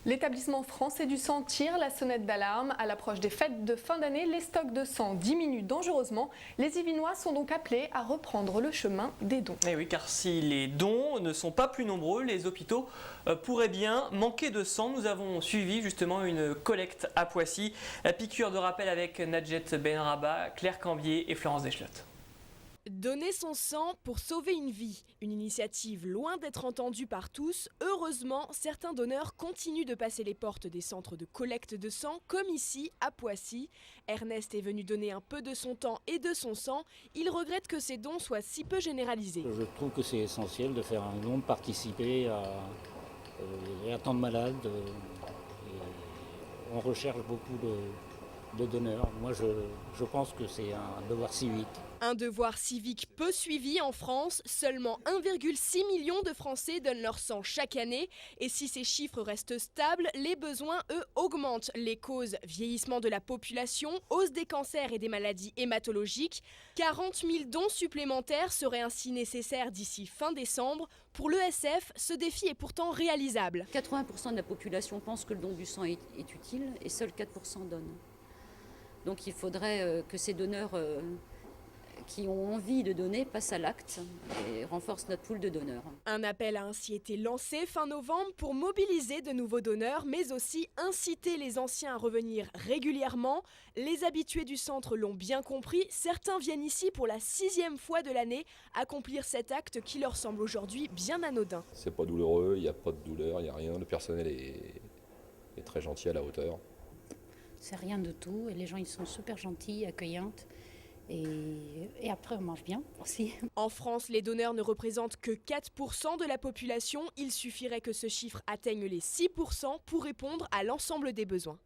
L'établissement français du sang tire la sonnette d'alarme. À l'approche des fêtes de fin d'année, les stocks de sang diminuent dangereusement. Les Yvinois sont donc appelés à reprendre le chemin des dons. Et oui, car si les dons ne sont pas plus nombreux, les hôpitaux pourraient bien manquer de sang. Nous avons suivi justement une collecte à Poissy. Piqûre de rappel avec Nadjet Benraba, Claire Cambier et Florence Deschlottes. Donner son sang pour sauver une vie, une initiative loin d'être entendue par tous. Heureusement, certains donneurs continuent de passer les portes des centres de collecte de sang, comme ici à Poissy. Ernest est venu donner un peu de son temps et de son sang. Il regrette que ces dons soient si peu généralisés. Je trouve que c'est essentiel de faire un don, de participer à tant de malades. On recherche beaucoup de donneurs. Moi, je pense que c'est un devoir civique. Un devoir civique peu suivi en France. Seulement 1,6 million de Français donnent leur sang chaque année. Et si ces chiffres restent stables, les besoins, eux, augmentent. Les causes: vieillissement de la population, hausse des cancers et des maladies hématologiques. 40 000 dons supplémentaires seraient ainsi nécessaires d'ici fin décembre. Pour l'ESF, ce défi est pourtant réalisable. 80% de la population pense que le don du sang est utile et seuls 4% donnent. Donc il faudrait que ces donneurs qui ont envie de donner passent à l'acte et renforcent notre pool de donneurs. Un appel a ainsi été lancé fin novembre pour mobiliser de nouveaux donneurs, mais aussi inciter les anciens à revenir régulièrement. Les habitués du centre l'ont bien compris. Certains viennent ici pour la 6e fois de l'année accomplir cet acte qui leur semble aujourd'hui bien anodin. C'est pas douloureux, il n'y a pas de douleur, il n'y a rien. Le personnel est très gentil, à la hauteur. C'est rien de tout et les gens ils sont super gentils, accueillantes. Et après, on mange bien aussi. En France, les donneurs ne représentent que 4% de la population. Il suffirait que ce chiffre atteigne les 6% pour répondre à l'ensemble des besoins.